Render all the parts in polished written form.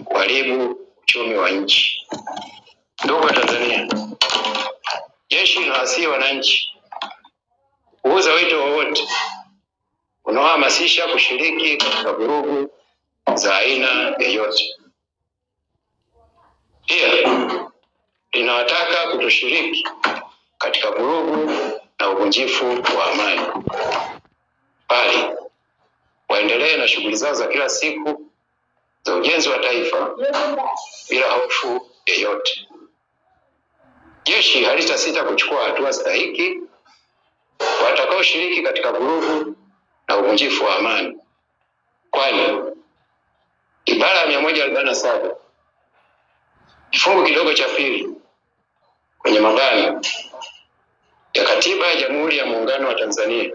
kuharibu uchumi wa nchi. Ndugu wa Tanzania, jeshi linawasihi wananchi kupuuza wito wowote unaohamasisha kushiriki katika vurugu za aina yoyote. Pia linawataka kutoshiriki katika vurugu na uvunjifu wa amani, bali waendelee na shughuli zao za kila siku za ujenzi wa taifa bila hofu yoyote. Jeshi halitasita kuchukua hatua stahiki watakaoshiriki katika vurugu na uvunjifu wa amani, kwani ibara ya 147 kifungu kidogo cha pili kwenye mabano ya Katiba ya Jamhuri ya Muungano wa Tanzania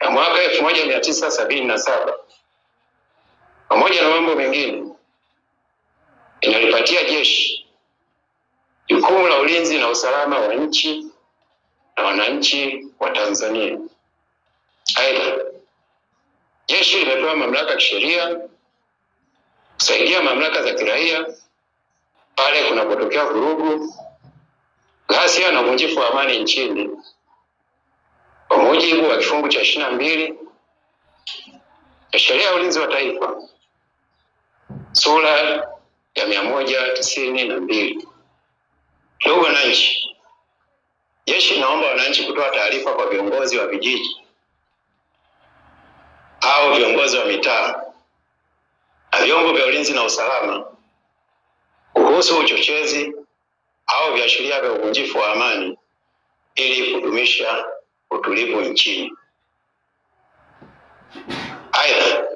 ya mwaka 1977 pamoja na mambo mengine inalipatia jeshi jukumu la ulinzi na usalama wa nchi na wananchi wa Tanzania. Aidha, jeshi limepewa mamlaka ya kisheria kusaidia mamlaka za kiraia pale kunapotokea vurugu, ghasia na uvunjifu wa amani nchini kwa mujibu wa kifungu cha 22 ya Sheria ya Ulinzi wa Taifa sura ya 192. Ndugu wananchi, jeshi naomba wananchi kutoa taarifa kwa viongozi wa vijiji au viongozi wa mitaa na vyombo vya ulinzi na usalama kuhusu uchochezi au viashiria vya uvunjifu wa amani ili kudumisha utulivu nchini. Aidha,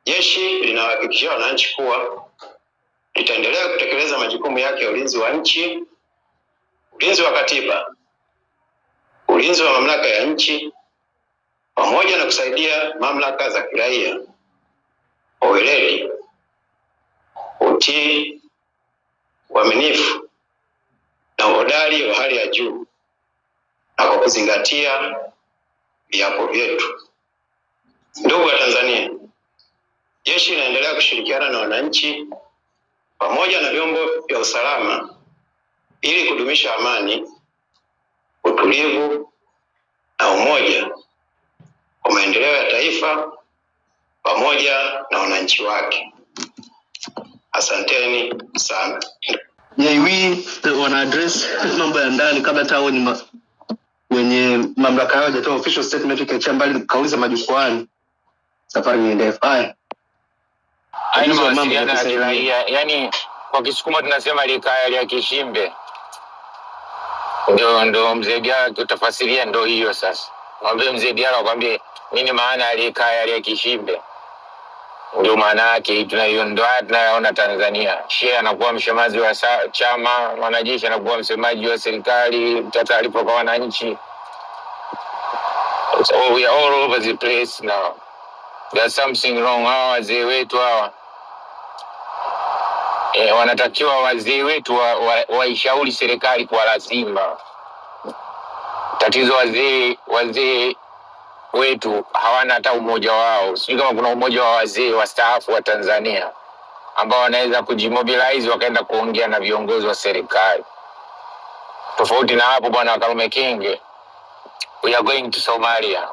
jeshi linawahakikishia wananchi kuwa litaendelea kutekeleza majukumu yake ya ulinzi wa nchi, ulinzi wa katiba, ulinzi wa mamlaka ya nchi, pamoja na kusaidia mamlaka za kiraia kwa weledi, utii, uaminifu na uhodari wa hali ya juu na kwa kuzingatia viapo vyetu. Ndugu wa Tanzania, jeshi linaendelea kushirikiana na wananchi pamoja na vyombo vya usalama ili kudumisha amani, utulivu na umoja kwa maendeleo ya taifa pamoja na wananchi wake. Asanteni sana. JW wana address mambo ya ndani kabla hata wenye mamlaka yao hajatoa official statement ikiachia mbali kauliza majukwani. Safari ni ndefu. Haya mambo ya kiraia, yani kwa Kisukuma tunasema likaya ya kishimbe. Ndio mzee Diara tutafasiria ndio hiyo sasa. Mwambie mzee Diara akwambie nini maana ya likaya ya kishimbe. Ndio maana yake tunayoona Tanzania. Shehe anakuwa msemaji wa chama, mwanajeshi anakuwa msemaji wa serikali, taarifa kwa wananchi. So we are all over the place now. There's something wrong. Hawa wazee wetu hawa wanatakiwa wazee wetu waishauri serikali kwa lazima. Tatizo wazee wetu hawana hata umoja wao. Sijui kama kuna umoja wa wazee wastaafu wa Tanzania ambao wanaweza kujimobilize wakaenda kuongea na viongozi wa serikali. Tofauti na hapo bwana Karume Kinge, we are going to Somalia.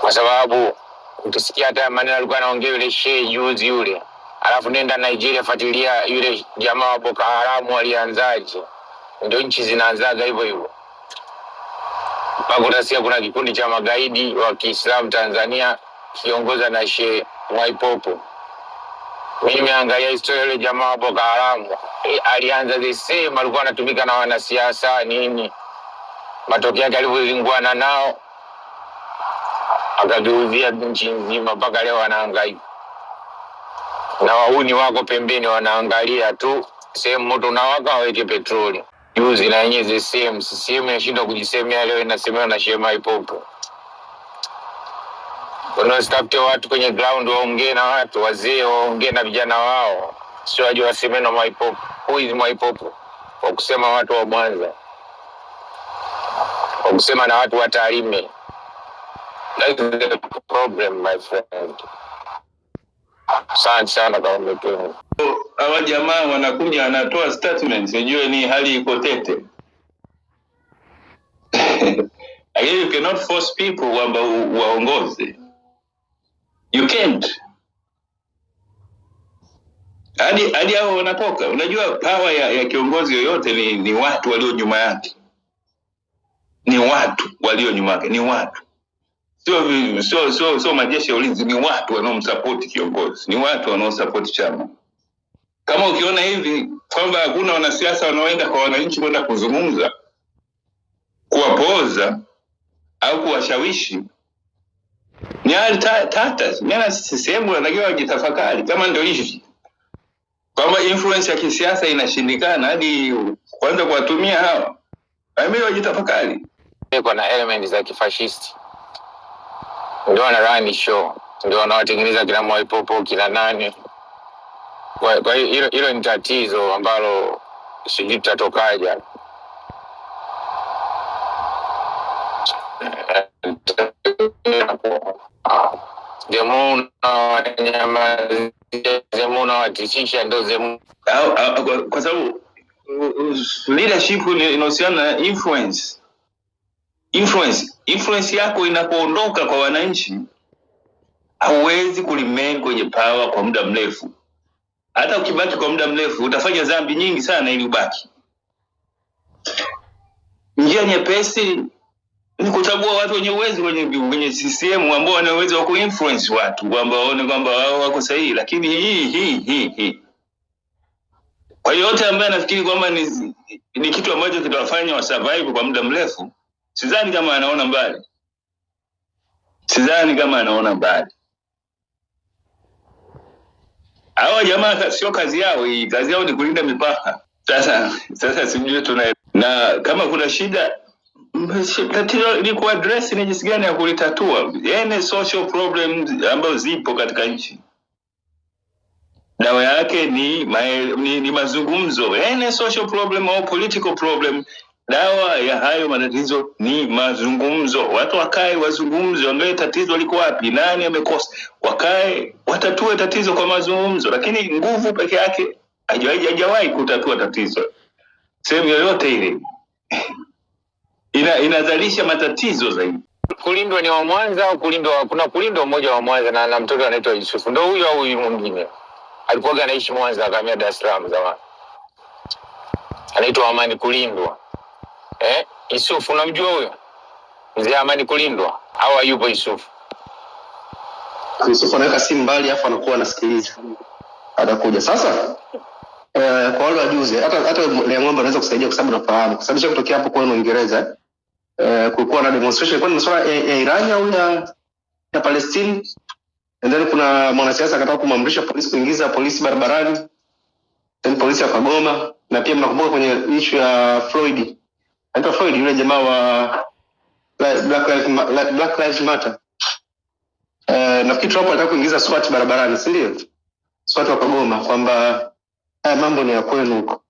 Kwa sababu utasikia hata maneno alikuwa anaongea yule shehe juzi yule. Alafu nenda Nigeria fuatilia yule jamaa wa Boko Haram alianzaje. Ndio nchi zinaanzaga hivyo hivyo. Utasikia kuna kikundi cha magaidi wa Kiislamu Tanzania kiongoza na Sheikh Mwaipopo. Mimi nimeangalia historia ile jamaa wa Boko Haram. Alianza the same, alikuwa anatumika na wanasiasa nini. Matokeo yake alivyozinguana nao akageuzia nchi nzima mpaka leo wanahangaika. Na wahuni wako pembeni wanaangalia tu sehemu moto unawaka waweke petroli. Juzi na yenyewe the same, CCM inashindwa kujisemea leo inasemewa na Sheikh Mwaipopo. Wanastafute watu kwenye ground waongee na watu, wazee waongee na vijana wao. Sio waje waseme na Mwaipopo. Who is Mwaipopo? Kwa kusema watu wa Mwanza. Kwa kusema na watu wa Tarime. That's the problem, my friend. Asante sana kwa mlekezo. Hawa jamaa wanakuja wanatoa statements, unajua ni hali iko tete. Again, you cannot force people kwamba waongoze. You can't. Hadi hao wanatoka. Unajua power ya kiongozi yoyote ni watu walio nyuma yake. Ni watu walio nyuma yake, ni watu. Sio majeshi ya ulinzi, ni watu wanaomsupport kiongozi, ni watu wanaosupport chama. Kama ukiona hivi kwamba hakuna wanasiasa wanaoenda kwa wananchi kwenda kuzungumza, kuwapoza au kuwashawishi, ni hali tata. Mimi sisemu wanatakiwa wajitafakari kama ndio hivi. Kwamba influence ya kisiasa inashindikana hadi kwanza kuwatumia hawa. Mimi wajitafakari. Kuna elements za kifashisti. Ndio wanarani show. Ndio wanawatengeneza kila Mwaipopo kila nani. Kwa hiyo hilo ni tatizo ambalo sijui tutatokaje. Zemuna watishisha ndo Zemuna. Kwa sababu leadership inahusiana na influence. Influence yako inapoondoka kwa wananchi, hauwezi kulimain kwenye power kwa muda mrefu. Hata ukibaki kwa muda mrefu utafanya dhambi nyingi sana ili ubaki. Njia nyepesi ni kuchagua watu wenye uwezo kwenye CCM ambao wana uwezo wa kuinfluence watu kwamba waone kwamba wao wako sahihi. Lakini hii kwa yote ambaye anafikiri kwamba ni kitu ambacho kitawafanya wa survive kwa muda mrefu, sidhani kama anaona mbali. Hawa jamaa sio kazi yao hii, kazi yao ni kulinda mipaka. Sasa sijui na kama kuna shida, tatizo ni kuaddress ni jinsi gani ya kulitatua. Any social problems ambazo zipo katika nchi, dawa yake ni mazungumzo. Any social problem au political problem, dawa ya hayo matatizo ni mazungumzo. Watu wakae wazungumze, waangalie tatizo liko wapi, nani amekosa, wakae watatue tatizo kwa mazungumzo. Lakini nguvu peke yake haijawahi kutatua tatizo. Sehemu yoyote ile inazalisha matatizo zaidi. Kulindwa ni wa Mwanza au kulindwa, kuna kulindwa mmoja wa Mwanza na mtoto anaitwa Yusuf. Ndio huyo au huyu mwingine? Alikuwa anaishi Mwanza akamia Dar es Salaam zamani. Anaitwa Amani Kulindwa. Yusuf unamjua huyo? Mzee Amani Kulindwa au yupo Yusuf? Yusuf anaweka simu mbali afa anakuwa anasikiliza. Atakuja. Sasa kwa wale wajuzi hata Liang'ombe anaweza kusaidia kwa sababu nafahamu. Kwa sababu kutokea hapo kwa Uingereza kulikuwa na demonstration kwa masuala ya Iran au ya Palestine. And then kuna mwanasiasa akataka kumamrisha polisi kuingiza polisi barabarani. Then polisi akagoma. Na pia mnakumbuka kwenye issue ya Floyd. Anaitwa Floyd yule jamaa wa Black Lives Matter. Nafikiri Trump alitaka kuingiza SWAT barabarani, si ndio? SWAT wakagoma kwamba mambo ni ya kwenu huko.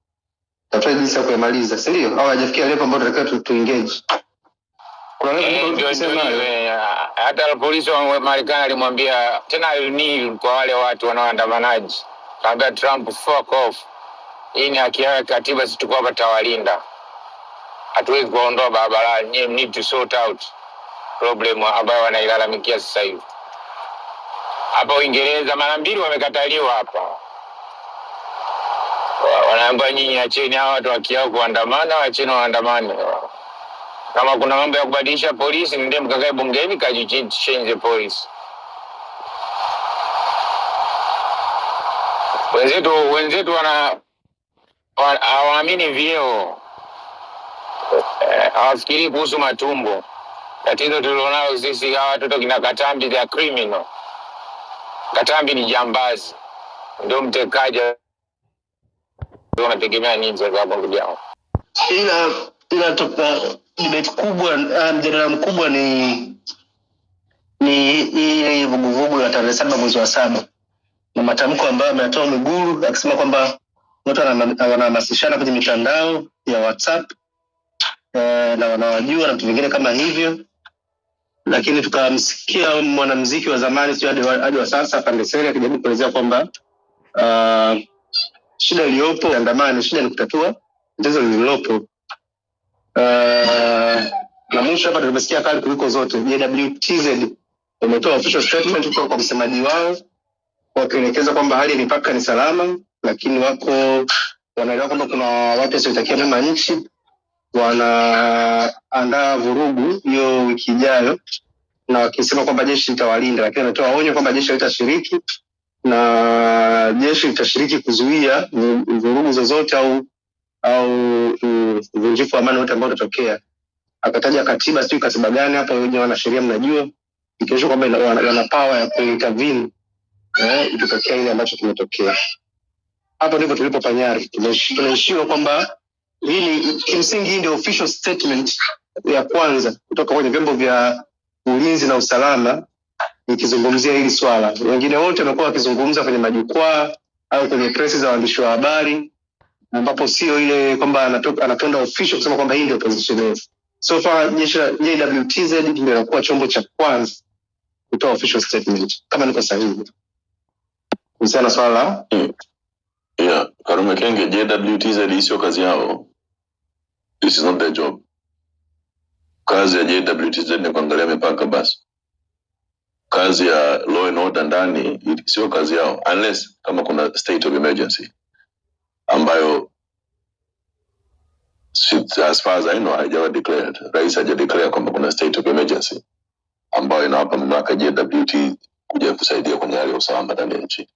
Tafadhali jinsi ya kuyamaliza, si ndio? Au hajafikia level ambayo tunataka tu engage. Kuna hata polisi wa Marekani alimwambia tena ni kwa wale watu wanaoandamanaji. Kaambia Trump fuck off. Hii ni haki ya katiba, sisi tuko hapa tawalinda. Hatuwezi kuondoa barabarani. You need to sort out problem ambayo wanailalamikia sasa hivi. Hapa Uingereza mara mbili wamekataliwa hapa. Wanaambia nyinyi acheni hawa watu wakiao kuandamana, acheni waandamane. Kama kuna mambo ya kubadilisha polisi, ndio mkakae bungeni change the police. Wenzetu hawaamini vyeo. Hawafikiri kuhusu matumbo. Tatizo tulilonalo sisi hawa watoto kina Katambi ya criminal. Katambi ni jambazi. Ndio mtekaji. Wanategemea nini sasa hapo ndugu yao? Ila debate kubwa, mjadala mkubwa ni ile vuguvugu ya tarehe 7 mwezi wa 7. Na matamko ambayo ametoa Mwigulu akisema kwamba watu wanahamasishana kwenye mitandao ya WhatsApp na wanawajua na vitu vingine kama hivyo. lakini tukamsikia mwanamuziki wa zamani sio hadi wa sasa Pandeseri akijaribu kuelezea kwamba shida iliyopo andamani, shida ni kutatua tatizo lililopo. Na mwisho hapa tumesikia kali kuliko zote, JWTZ wametoa official statement kutoka kwa msemaji wao wakielekeza kwamba hali ya mipaka ni salama, lakini wanaelewa kwamba kuna watu wasiotakia mema nchi wanaandaa vurugu hiyo wiki ijayo, na wakisema kwamba jeshi litawalinda, lakini wanatoa onyo kwamba jeshi litashiriki na jeshi litashiriki kuzuia vurugu zozote au uvunjifu wa amani wote ambao utatokea. Akataja katiba, sio katiba gani hapa, wenyewe wana sheria mnajua, ikionyesha kwamba wana power ya kuintervene ikitokea ile ambacho kimetokea. Hapo ndipo tulipo Panyari. Tunaishiwa kwamba hili kimsingi ndio official statement ya kwanza kutoka kwenye vyombo vya ulinzi na usalama ikizungumzia hili swala. Wengine wote wamekuwa wakizungumza kwenye majukwaa au kwenye press za waandishi wa habari, ambapo sio ile kwamba anatenda official kusema kwamba hii ndio position yetu. So far jeshi la JWTZ ndio linakuwa chombo cha kwanza kutoa official statement, kama niko sahihi kuhusiana na swala. Yeah, Karume Kenge, JWTZ sio kazi yao. This is not their job. Kazi ya JWTZ ni kuangalia mipaka basi. Kazi ya law and order ndani sio kazi yao, unless kama kuna state of emergency ambayo as far as I know haijawa declared. Rais haja declare kwamba kuna state of emergency ambayo inawapa mamlaka JWT kuja kusaidia kwenye hali ya usalama ndani ya nchi.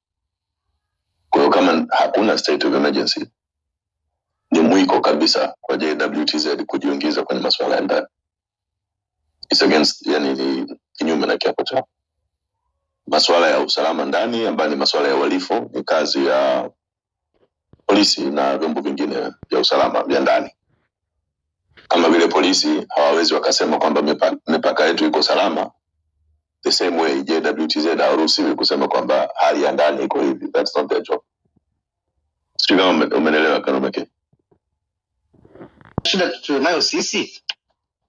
Kwa hiyo kama hakuna state of emergency, ni mwiko kabisa kwa JWTZ kujiingiza kwenye masuala ya ndani. It's against, yani ni kinyume na kiapo chao. Masuala ya usalama ndani ambayo ni masuala ya uhalifu ni kazi ya polisi na vyombo vingine vya usalama vya ndani. Kama vile polisi hawawezi wakasema kwamba mipaka yetu iko salama, the same way JWTZ hawaruhusiwi kusema kwamba hali ya ndani iko hivi. That's not their job. Sio kama umeelewa Karume. Shida tunayo sisi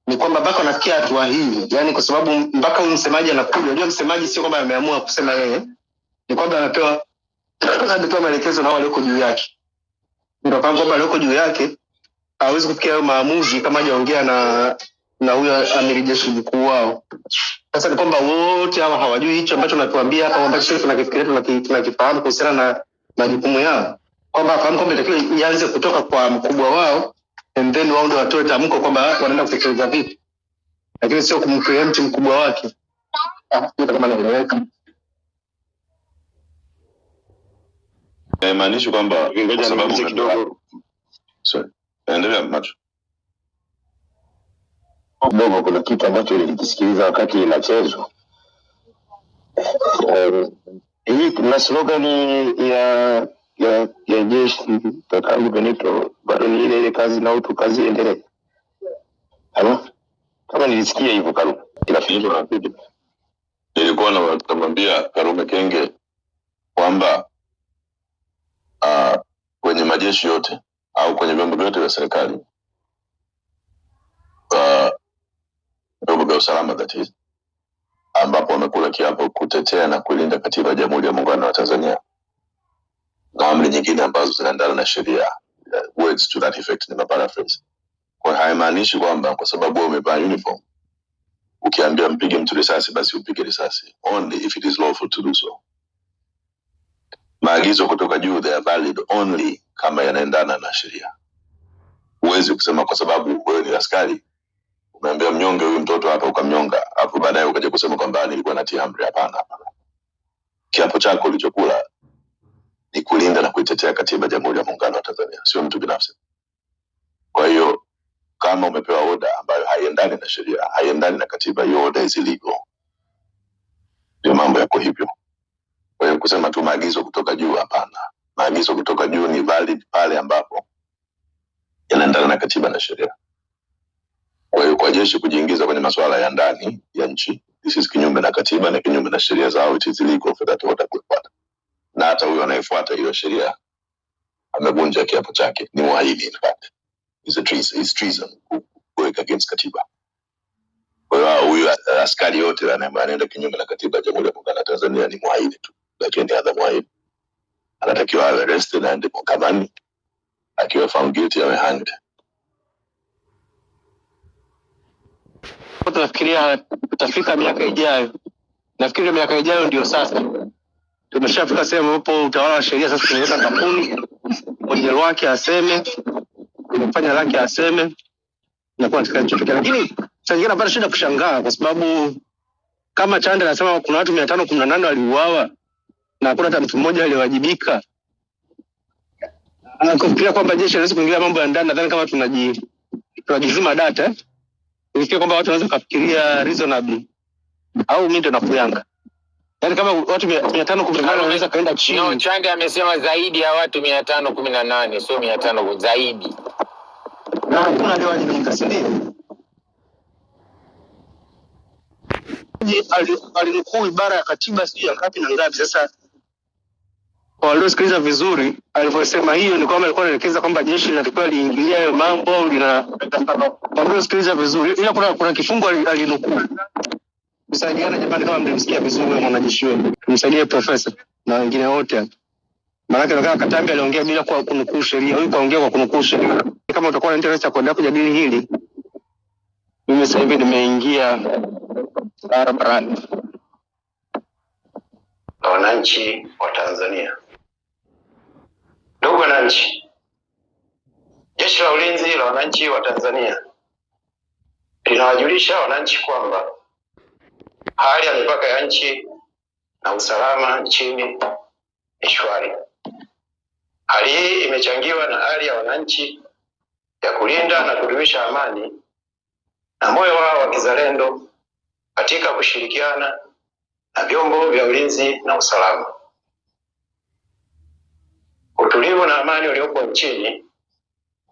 ni kwamba mpaka anafikia hatua hii, yani kwa sababu mpaka huyu msemaji anakuja, unajua msemaji sio kwamba ameamua kusema yeye, ni kwamba anapewa maelekezo na wale walioko juu yake. Ndio kwamba walioko juu yake hawezi kufikia hayo maamuzi kama hajaongea na huyo amiri jeshi mkuu wao. Sasa ni kwamba wote hawa hawajui hicho ambacho natuambia hapa, kwamba sisi tunakifikiria tunakifahamu kuhusiana na majukumu yao, kwamba fahamu kwamba itakiwa ianze kutoka kwa mkubwa wao and then wao ndio watoe tamko kwamba wanaenda kutekeleza vipi, lakini sio kumpreempt mkubwa wake. Ndio kama naeleweka. Maanisha kwamba kwa sababu kidogo endelea macho kidogo, kuna kitu ambacho nilikisikiliza wakati inachezwa. Hii kuna slogan ya jeshi Kakangu Benito, bado ni ile kazi na utu, kazi endelee. Kama nilisikia hivyo Karume, inafikishwa na vipi? Nilikuwa namwambia Karume Kenge kwamba kwenye majeshi yote au kwenye vyombo vyote vya serikali, vyombo vya usalama that is, ambapo wamekula kiapo kutetea na kulinda katiba ya Jamhuri ya Muungano wa Tanzania na amri nyingine ambazo zinaendana na sheria, words to that effect ni paraphrase. Kwa haimaanishi kwamba kwa sababu wewe umevaa uniform ukiambia mpige mtu risasi basi upige risasi, only if it is lawful to do so. Maagizo kutoka juu they are valid only kama yanaendana na sheria. Huwezi kusema kwa sababu wewe ni askari umeambia mnyonge huyu mtoto hapa ukamnyonga, hapo baadaye ukaja kusema kwamba nilikuwa natia amri. Hapana. Kiapo chako ulichokula ni kulinda na kuitetea katiba ya Jamhuri ya Muungano wa Tanzania, sio mtu binafsi. Kwa hiyo kama umepewa order ambayo haiendani na sheria, haiendani na katiba, hiyo order is illegal. Ndio mambo yako hivyo. Kwa hiyo kusema tu maagizo kutoka juu, hapana. Maagizo kutoka juu ni valid pale ambapo yanaendana na katiba na sheria. Kwa hiyo kwa jeshi kujiingiza kwenye masuala ya ndani ya nchi, this is kinyume na katiba na kinyume na sheria zao, it is illegal for that order kufuata. Na hata huyo anayefuata hiyo sheria amevunja kiapo chake, ni uhaini in fact. Is treason, work against katiba. Kwa hiyo huyu askari yote anaenda kinyume na katiba ya Jamhuri ya Muungano wa Tanzania ni muhaini tu, lakini hadha muhaini anatakiwa awe arrested na aende mahakamani, akiwa found guilty awe hanged. Tunafikiria tutafika miaka ijayo. Nafikiri miaka ijayo ndio sasa. Tumeshafika sehemu ambapo utawala wa sheria sasa tunaweka kampuni, mmoja wake aseme, kufanya lake aseme, na kwa kitu. Lakini sasa napata shida kushangaa kwa sababu kama Chande anasema kuna watu 518 waliuawa na hakuna hata mtu mmoja aliyewajibika. Anafikiria kwamba jeshi linaweza kuingilia mambo ya ndani, nadhani kama tunajizima data. Nifikiria kwamba watu wanaweza kufikiria reasonably au mimi ndo nakuyanga. Yaani kama watu 518 wanaweza kaenda chini. No, Chande amesema zaidi ya watu 518, sio 500 zaidi. Na hakuna aliyewajibika, si ndio? Alinukuu ibara ya katiba sio ya ngapi na ngapi. Sasa kwa waliosikiliza vizuri alivyosema hiyo ni kwamba alikuwa anaelekeza kwamba jeshi linatakiwa liingilia hayo mambo waliosikiliza vizuri, ila kuna kifungu alinukuu. Msaidiane jamani, kama mlimsikia vizuri mwanajeshi wetu, msaidie profesa na wengine wote. Maana yake Katambi aliongea bila kwa kunukuu sheria, huyu kaongea kwa kunukuu sheria. Kama utakuwa na interest ya kuendelea kujadili hili, mimi sasa hivi nimeingia barabarani. Wananchi wa Tanzania, ndugu wananchi, Jeshi la Ulinzi la Wananchi wa Tanzania linawajulisha wananchi kwamba hali ya mipaka ya nchi na usalama nchini ni shwari. Hali hii imechangiwa na hali ya wananchi ya kulinda na kudumisha amani na moyo wao wa kizalendo katika kushirikiana na vyombo vya ulinzi na usalama. Utulivu na amani uliopo nchini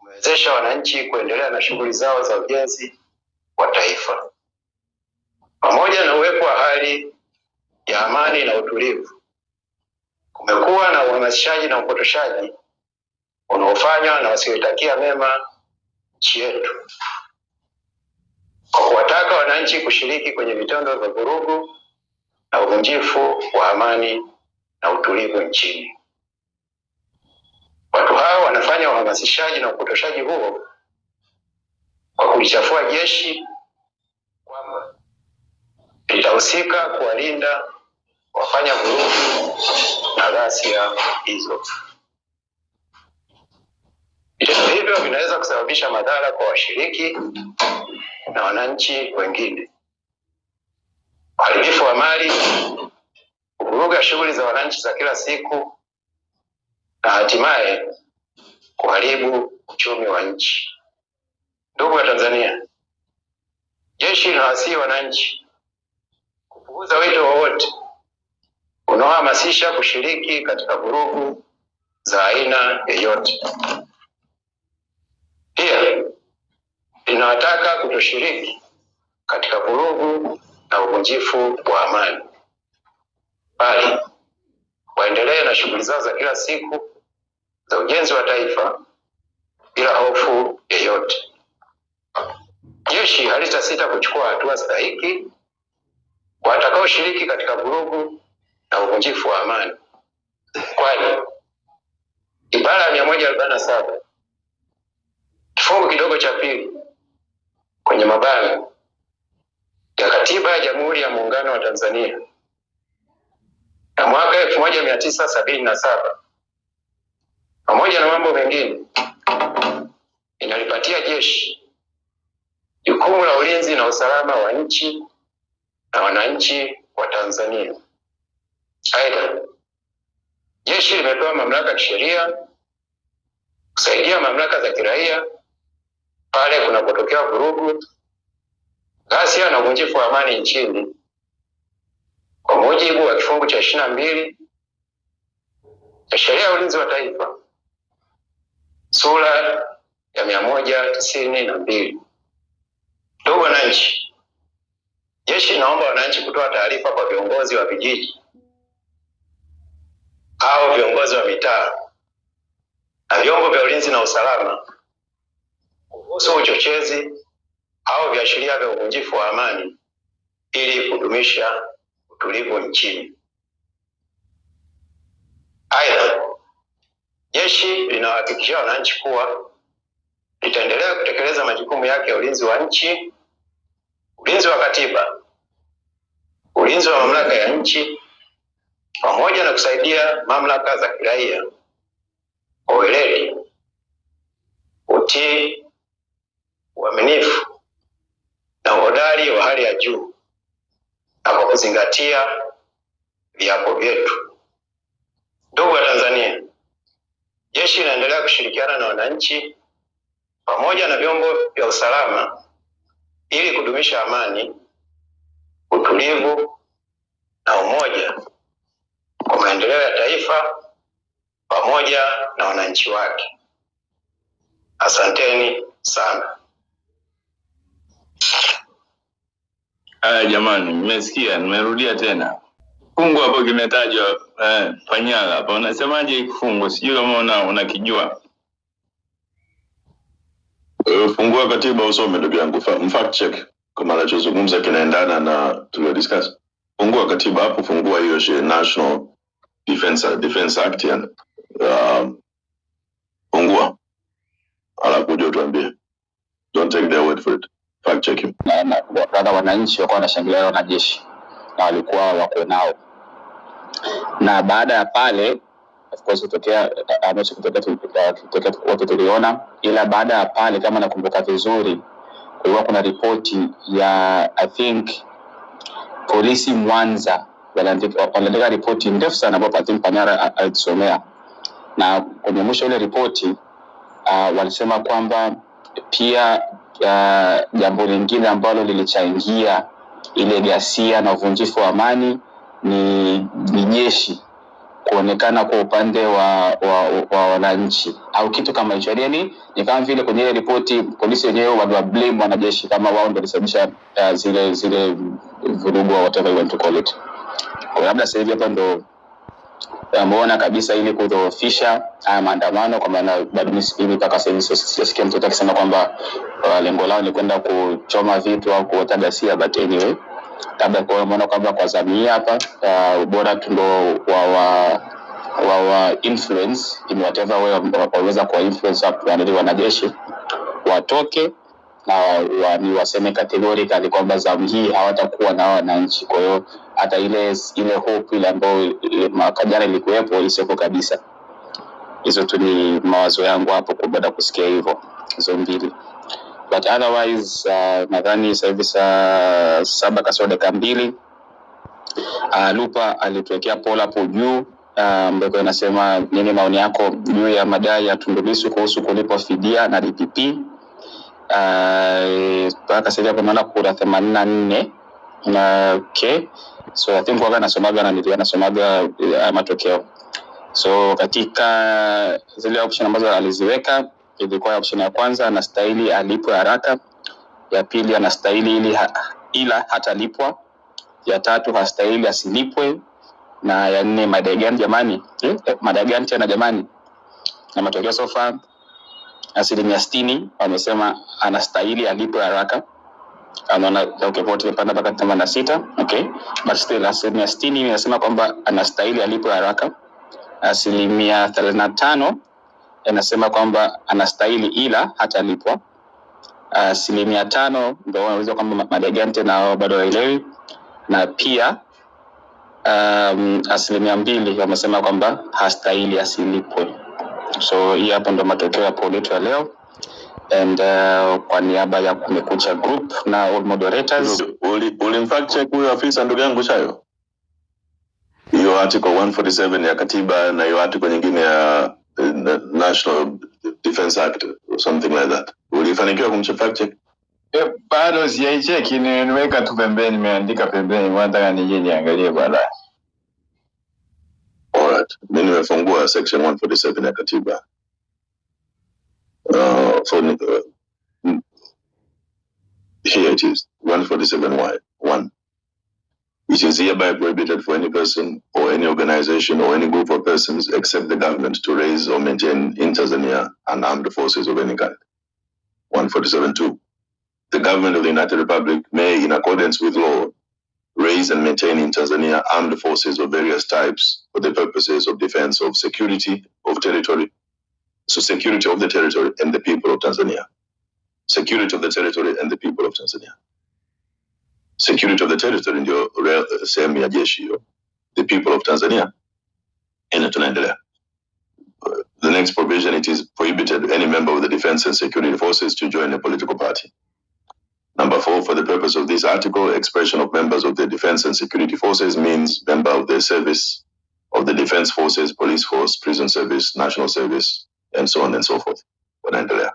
umewezesha wananchi kuendelea na shughuli zao za ujenzi wa taifa. Pamoja na uwepo wa hali ya amani na utulivu, kumekuwa na uhamasishaji na upotoshaji unaofanywa na wasioitakia mema nchi yetu, kwa kuwataka wananchi kushiriki kwenye vitendo vya vurugu na uvunjifu wa amani na utulivu nchini. Watu hao wanafanya uhamasishaji na upotoshaji huo kwa kulichafua jeshi kwamba litahusika kuwalinda wafanya vurugu na ghasia hizo. Vitendo hivyo vinaweza kusababisha madhara kwa washiriki na wananchi wengine: uharibifu wa mali, kuvuruga shughuli za wananchi za kila siku, na hatimaye kuharibu uchumi wa nchi. Ndugu wa Tanzania, jeshi linawasihi wananchi kupuuza wito wowote unaohamasisha kushiriki katika vurugu za aina yoyote. Pia linawataka kutoshiriki katika vurugu na uvunjifu wa amani, bali waendelee na shughuli zao za kila siku za ujenzi wa taifa bila hofu yoyote. Jeshi halitasita kuchukua hatua stahiki kwa watakaoshiriki katika vurugu na uvunjifu wa amani, kwani ibara ya 147 kifungu kidogo cha pili kwenye mabano ya Katiba ya Jamhuri ya Muungano wa Tanzania ya mwaka 1977 pamoja na mambo mengine inalipatia jeshi jukumu la ulinzi na usalama wa nchi na wananchi wa Tanzania. Aidha, jeshi limepewa mamlaka ya kisheria kusaidia mamlaka za kiraia pale kunapotokea vurugu, ghasia na uvunjifu wa amani nchini kwa mujibu wa kifungu cha 22 cha Sheria ya Ulinzi wa Taifa sura ya 192. Ndugu wananchi, jeshi naomba wananchi kutoa taarifa kwa viongozi wa vijiji au viongozi wa mitaa na vyombo vya ulinzi na usalama kuhusu uchochezi au viashiria vya uvunjifu wa amani ili kudumisha utulivu nchini. Aidha, jeshi linawahakikishia wananchi kuwa litaendelea kutekeleza majukumu yake ya ulinzi wa nchi, ulinzi wa katiba, ulinzi wa mamlaka ya nchi, pamoja na kusaidia mamlaka za kiraia kwa weledi, utii, uaminifu na uhodari wa hali ya juu, na kwa kuzingatia viapo vyetu. Ndugu wa Tanzania, jeshi linaendelea kushirikiana na wananchi pamoja na vyombo vya usalama ili kudumisha amani, utulivu na umoja kwa maendeleo ya taifa pamoja na wananchi wake. Asanteni sana. Jamani, nimesikia, nimerudia tena. Kifungu hapo kimetajwa Panyala hapo. Unasemaje kifungu? Sijui kama unakijua. Fungua katiba usome ndugu yangu, fact check kama anachozungumza kinaendana na tulio discuss. Fungua katiba hapo, fungua hiyo National Defense Act ya fungua. Alafu uje tuambie. Don't take their word for it. Fact check him. Na wananchi wakawa wanashangilia wanajeshi na walikuwa wako nao. Na baada ya pale of course kutokea ambacho kutokea wote tuliona, ila baada ya pale kama nakumbuka vizuri kulikuwa kuna ripoti ya I think polisi Mwanza waliandika ripoti ndefu sana ambapo I think Panyara alisomea, na kwenye mwisho ile ripoti walisema kwamba pia jambo lingine ambalo lilichangia ile ghasia na uvunjifu wa amani ni jeshi kuonekana kwa upande wa wananchi au kitu kama hicho. Yani ni kama vile kwenye ile ripoti polisi wenyewe wa blame wanajeshi kama wao ndio walisababisha zile vurugu au whatever you want to call it. Kwa labda sasa hivi hapa ndo ameona kabisa ili kudhoofisha haya maandamano, kwa maana bado mimi mpaka sasa hivi sisikia mtu akisema kwamba lengo lao ni kwenda kuchoma vitu au kuota ghasia, but anyway labda kwa maana kwamba kwa zamii hapa bora tu ndo wa influence in whatever way waweza kwa influence wale wanajeshi watoke na ni waseme categorically kwamba zamu hii hawatakuwa na wananchi. Kwa hiyo hata ile hope ile ambayo mwaka jana ilikuwepo isipo kabisa. Hizo tu ni mawazo yangu hapo kwa baada kusikia hivyo hizo mbili. But otherwise nadhani sasa hivi saa 7:02 Lupa alituwekea poll hapo juu ambapo inasema nini maoni yako juu ya madai ya Tundu Lissu kuhusu kulipwa fidia na DPP. Mpaka sasa hivi naona kura 84. Okay, so I think nasomaga matokeo. So katika zile option ambazo aliziweka ilikuwa option ya kwanza anastahili alipwe haraka, ya pili anastahili ila hata lipwa, ya tatu hastahili asilipwe, na ya nne madai gani jamani? Madai gani tena jamani? Na matokeo so far 60% wamesema anastahili alipwe haraka. Anaona okay, vote imepanda mpaka 86. Okay, but still 60% inasema kwamba anastahili alipwe haraka. 35% inasema kwamba anastahili ila hatalipwa. 5% ndio wanaweza kwamba madai gani tena bado haelewi, na pia 2% wamesema kwamba hastahili asilipwe. So hii hapa ndo matokeo ya poll yetu ya leo, and kwa niaba ya Kumekucha Group na all moderators fact check huyo afisa ndugu yangu Shayo, hiyo article 147 ya katiba na hiyo article nyingine ya National Defense Act or something like that, ulifanikiwa kumfact check? Bado sijaicheki, niweka tu pembeni, nimeandika pembeni, nataka nije niangalie baadaye. Alright, mimi nimefungua section 147 ya katiba. Here it is, 147(1). It is hereby prohibited for any person or any organization or any group of persons except the government to raise or maintain in Tanzania an armed forces of any kind. 147(2). the government of the United Republic may, in accordance with law, raise and maintain in Tanzania armed forces of various types for the purposes of defense of security of territory. So security of the territory and the people of Tanzania. Security of the territory and the people of Tanzania. Security of the territory ndio sehemu ya jeshi hiyo. The people of Tanzania. Tunaendelea. The next provision, it is prohibited any member of the defense and security forces to join a political party. Number 4, for the purpose of this article, expression of members of the defense and security forces means member of the service of the defense forces, police force, prison service, national service, and so on and so forth. Wanaendelea.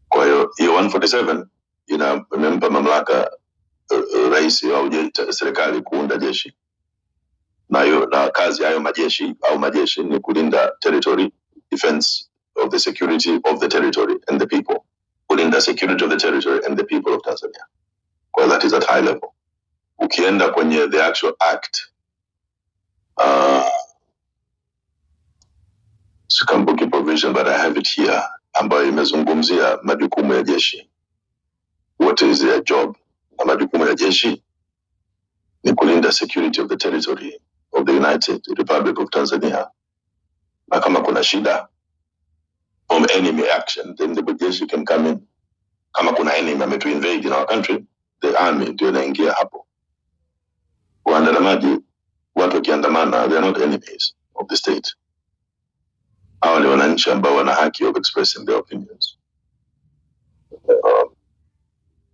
Kwa hiyo 147 inamempa mamlaka rais au serikali kuunda jeshi. Na kazi hayo majeshi ni kulinda territory, defense of the security of the territory and the people. Kulinda security of the territory and the people of Tanzania. Well, that is at high level. Ukienda kwenye the actual act, sikambuki provision, but I have it here, ambayo imezungumzia majukumu ya jeshi. What is their job? Na majukumu ya jeshi ni kulinda security of the territory of the United Republic of Tanzania. Na kama kuna shida from enemy action, then the jeshi can come in. Kama kuna enemy to invade in our country, the army ndio inaingia hapo. Waandamanaji, watu wakiandamana, they are not enemies of the state. Hao ni wananchi ambao wana haki of expressing their opinions.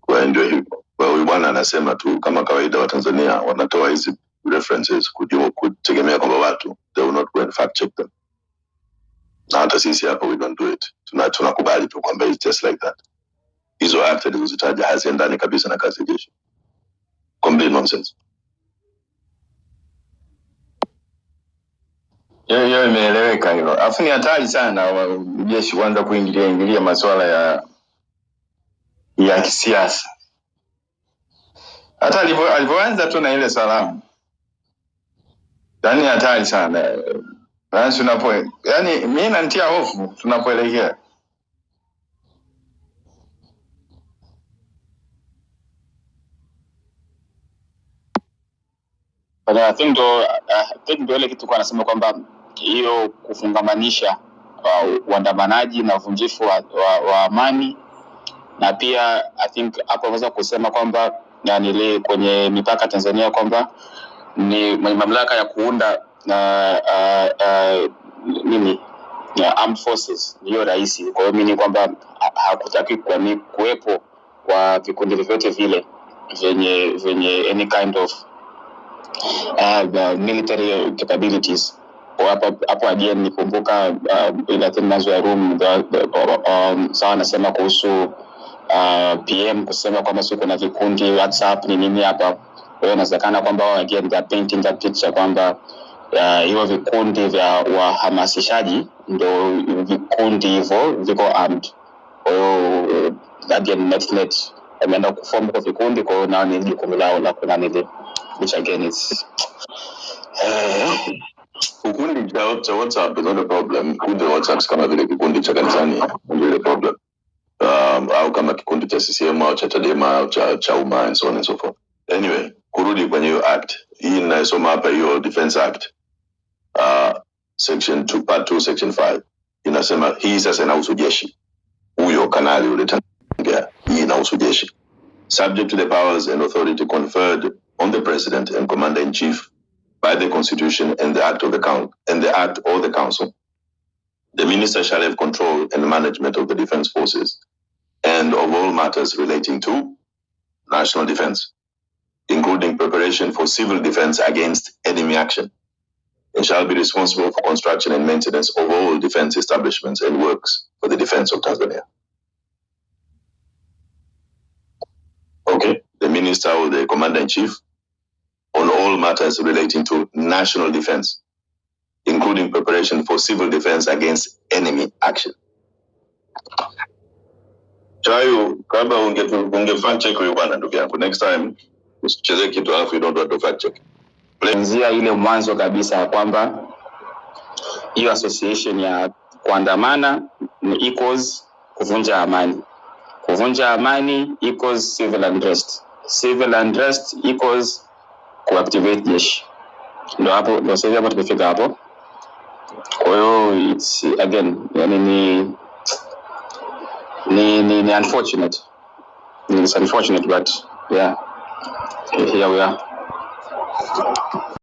Kwa ndio hivyo. Kwa hiyo bwana anasema tu kama kawaida wa Tanzania wanatoa hizi references kutegemea kwamba watu they will not go and fact check them. Na hata sisi hapa we don't do it. Tunakubali tu kwamba it's just like that. Hizo act zilizozitaja haziendani kabisa na kazi ya jeshi. Complete nonsense. Hiyo imeeleweka hilo. Alafu ni hatari sana jeshi kuanza kuingilia masuala ya kisiasa. Hata alipoanza tu na ile salamu. Yaani hatari sana. Yaani mimi nantia hofu tunapoelekea. But I think ile kitu kwa nasema kwamba hiyo kufungamanisha waandamanaji na uvunjifu wa amani, na pia I think hapo unaweza kusema kwamba yani ile kwenye mipaka Tanzania kwamba ni mamlaka ya kuunda armed forces ndio rais. Kwa hiyo mimi kwamba hakutaki kuwepo kwa vikundi vyote vile venye any kind of military capabilities. Hapo again nikumbuka ile themazo ya room sawa nasema kuhusu PM kusema kwamba sio kuna vikundi WhatsApp ni nini hapa. Kwa hiyo inawezekana kwamba again they are painting that picture kwamba hiyo vikundi vya wahamasishaji ndio vikundi hivyo viko armed. Kwa hiyo again net ameenda kuform kwa vikundi, kwa hiyo na ni jukumu lao la kuna nini, which again is Kikundi cha WhatsApp is not a problem. Kikundi WhatsApp kama vile kikundi cha kanisani ndio problem. Au kama kikundi cha CCM au cha Chadema au cha Umma and so on and so forth. Anyway, kurudi kwenye hiyo act. Hii ninasoma hapa hiyo Defense Act. Section 2 part 2 section 5. Inasema hii sasa inahusu jeshi. Huyo kanali ule tangea hii inahusu jeshi. Subject to the powers and authority conferred on the President and Commander-in-Chief by the Constitution and the Act or the Council, the Minister shall have control and management of the defense forces and of all matters relating to national defense, including preparation for civil defense against enemy action, and shall be responsible for construction and maintenance of all defense establishments and works for the defense of Tanzania. Okay, the Minister or the Commander-in-Chief on all matters relating to national defense, including preparation for civil defense against enemy action. Chayo, kama unge fact check huyo bwana ndugu yangu, next time usicheze kitu alafu you don't want to fact check. Kuanzia ile mwanzo kabisa kwamba hiyo association ya kuandamana ni equals kuvunja amani. Kuvunja amani equals civil unrest. Civil unrest equals kuactivate jeshi. Ndio sasa hapo tumefika hapo. Kwa hiyo it's again, yani ni unfortunate. It's unfortunate, but yeah, here we are.